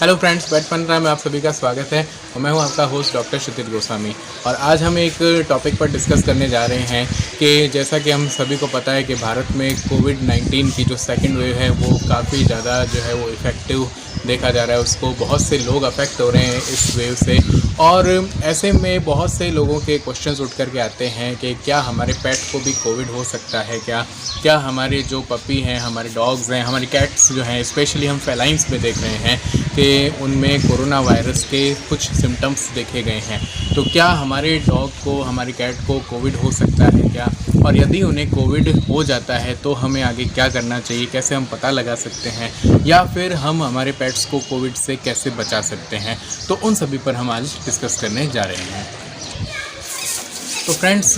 Hello friends, पेट पंद्रह में आप सभी का स्वागत है और मैं हूं आपका होस्ट डॉक्टर क्षितिज गोस्वामी। और आज हम एक टॉपिक पर डिस्कस करने जा रहे हैं कि जैसा कि हम सभी को पता है कि भारत में कोविड-19 की जो सेकंड वेव है वो काफ़ी ज़्यादा जो है वो इफ़ेक्टिव देखा जा रहा है। उसको बहुत से लोग अफेक्ट हो रहे हैं इस वेव से, और ऐसे में बहुत से लोगों के क्वेश्चंस उठ कर के आते हैं कि क्या हमारे पेट को भी कोविड हो सकता है, क्या हमारे जो पपी हैं, हमारे डॉग्स हैं, हमारे कैट्स जो हैं, स्पेशली हम फेलाइंस में देख रहे हैं कि उनमें कोरोना वायरस के कुछ सिम्टम्स देखे गए हैं। तो क्या हमारे डॉग को, हमारी कैट को कोविड हो सकता है क्या, और यदि उन्हें कोविड हो जाता है तो हमें आगे क्या करना चाहिए, कैसे हम पता लगा सकते हैं, या फिर हम हमारे पेट्स को कोविड से कैसे बचा सकते हैं। तो उन सभी पर हम आज डिस्कस करने जा रहे हैं। तो फ्रेंड्स,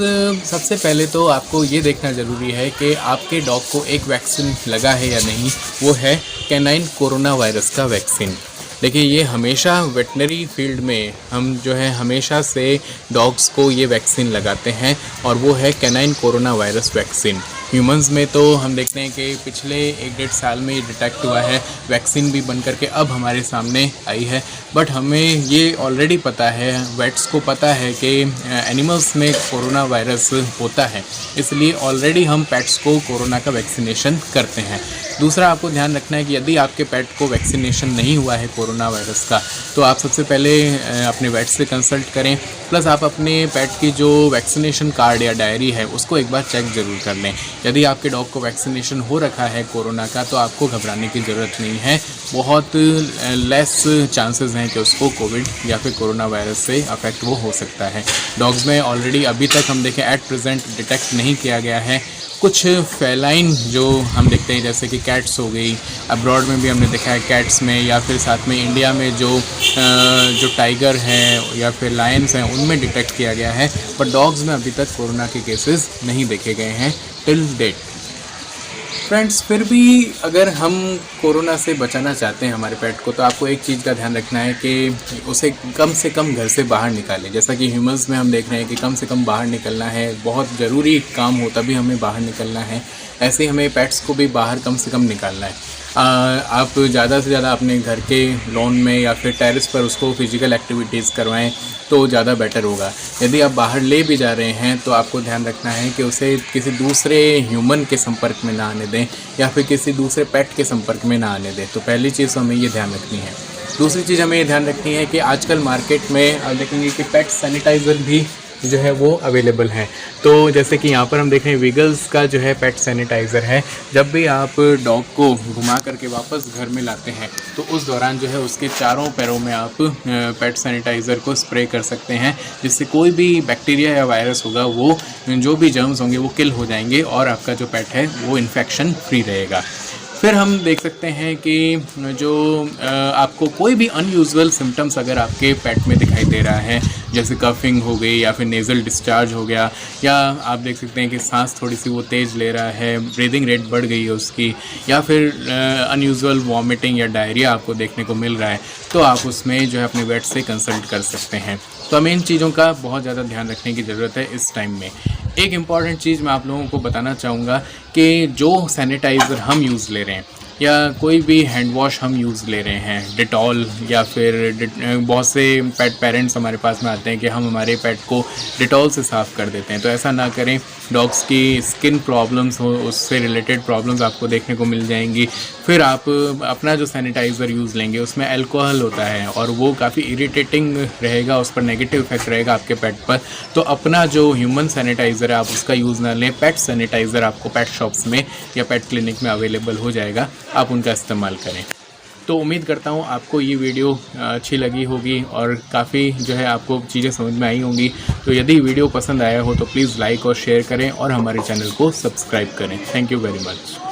सबसे पहले तो आपको ये देखना ज़रूरी है कि आपके डॉग को एक वैक्सीन लगा है या नहीं। वो है कैनाइन कोरोना वायरस का वैक्सीन। देखिए, ये हमेशा वेटनरी फील्ड में हम जो है हमेशा से डॉग्स को ये वैक्सीन लगाते हैं, और वो है canine corona virus vaccine. Humans में तो हम देखते हैं कि पिछले 1-1.5 साल में ये डिटेक्ट हुआ है, वैक्सीन भी बन करके अब हमारे सामने आई है। बट हमें ये ऑलरेडी पता है, वेट्स को पता है कि एनिमल्स में कोरोना वायरस होता है, इसलिए ऑलरेडी हम पेट्स को कोरोना का वैक्सीनेशन करते हैं। दूसरा, आपको ध्यान रखना है कि यदि आपके पेट को वैक्सीनेशन नहीं हुआ है कोरोना वायरस का, तो आप सबसे पहले अपने वेट से कंसल्ट करें। प्लस आप अपने पेट की जो वैक्सीनेशन कार्ड या डायरी है उसको एक बार चेक ज़रूर कर लें। यदि आपके डॉग को वैक्सीनेशन हो रखा है कोरोना का, तो आपको घबराने की ज़रूरत नहीं है। बहुत लेस चांसेस हैं कि उसको कोविड या फिर कोरोना वायरस से अफेक्ट वो हो सकता है। डॉग्स में ऑलरेडी अभी तक हम देखें एट प्रेजेंट डिटेक्ट नहीं किया गया है। कुछ फेलाइन जो हम देखते हैं जैसे कि कैट्स हो गई, अब्रॉड में भी हमने देखा है कैट्स में, या फिर साथ में इंडिया में जो टाइगर हैं या फिर लायंस हैं उनमें डिटेक्ट किया गया है। पर डॉग्स में अभी तक कोरोना के केसेस नहीं देखे गए हैं टिल डेट। फ्रेंड्स, फिर भी अगर हम कोरोना से बचाना चाहते हैं हमारे पेट को, तो आपको एक चीज़ का ध्यान रखना है कि उसे कम से कम घर से बाहर निकालें। जैसा कि ह्यूमंस में हम देख रहे हैं कि कम से कम बाहर निकलना है, बहुत ज़रूरी काम हो तभी हमें बाहर निकलना है। ऐसे ही हमें पेट्स को भी बाहर कम से कम निकालना है। आप ज़्यादा से ज़्यादा अपने घर के लॉन में या फिर टेरेस पर उसको फिजिकल एक्टिविटीज़ करवाएं तो ज़्यादा बेटर होगा। यदि आप बाहर ले भी जा रहे हैं तो आपको ध्यान रखना है कि उसे किसी दूसरे ह्यूमन के संपर्क में ना आने दें, या फिर किसी दूसरे पेट के संपर्क में ना आने दें। तो पहली चीज़ हमें ये ध्यान रखनी है। दूसरी चीज़ हमें ये ध्यान रखनी है कि आजकल मार्केट में आप देखेंगे कि पेट सैनिटाइज़र भी जो है वो अवेलेबल हैं। तो जैसे कि यहाँ पर हम देख रहे हैं वीगल्स का जो है पेट सैनिटाइज़र है। जब भी आप डॉग को घुमा करके वापस घर में लाते हैं तो उस दौरान जो है उसके चारों पैरों में आप पेट सैनिटाइज़र को स्प्रे कर सकते हैं, जिससे कोई भी बैक्टीरिया या वायरस होगा, वो जो भी जर्म्स होंगे वो किल हो जाएंगे और आपका जो पेट है वो इन्फेक्शन फ्री रहेगा। फिर हम देख सकते हैं कि जो आपको कोई भी अनयूजुअल सिम्टम्स अगर आपके पेट में दिखाई दे रहा है, जैसे कफिंग हो गई या फिर नेज़ल डिस्चार्ज हो गया, या आप देख सकते हैं कि सांस थोड़ी सी वो तेज़ ले रहा है, ब्रीदिंग रेट बढ़ गई है उसकी, या फिर अनयूजुअल वॉमिटिंग या डायरिया आपको देखने को मिल रहा है, तो आप उसमें जो है अपने वेट से कंसल्ट कर सकते हैं। तो हमें इन चीज़ों का बहुत ज़्यादा ध्यान रखने की ज़रूरत है इस टाइम में। एक इम्पॉर्टेंट चीज़ मैं आप लोगों को बताना चाहूँगा कि जो सैनिटाइज़र हम यूज़ ले रहे हैं या कोई भी हैंड वॉश हम यूज़ ले रहे हैं, डिटॉल, या फिर बहुत से पेट पेरेंट्स हमारे पास में आते हैं कि हम हमारे पेट को डिटॉल से साफ़ कर देते हैं। तो ऐसा ना करें। डॉग्स की स्किन प्रॉब्लम्स हो, उससे रिलेटेड प्रॉब्लम्स आपको देखने को मिल जाएंगी। फिर आप अपना जो सैनिटाइज़र यूज़ लेंगे उसमें अल्कोहल होता है और वो काफ़ी इरिटेटिंग रहेगा, उस पर नेगेटिव इफेक्ट रहेगा आपके पेट पर। तो अपना जो ह्यूमन सैनिटाइज़र है आप उसका यूज़ ना लें। पेट सैनिटाइज़र आपको पेट शॉप्स में या पेट क्लिनिक में अवेलेबल हो जाएगा, आप उनका इस्तेमाल करें। तो उम्मीद करता हूँ आपको ये वीडियो अच्छी लगी होगी और काफ़ी जो है आपको चीज़ें समझ में आई होंगी। तो यदि वीडियो पसंद आया हो तो प्लीज़ लाइक और शेयर करें और हमारे चैनल को सब्सक्राइब करें। Thank you very much.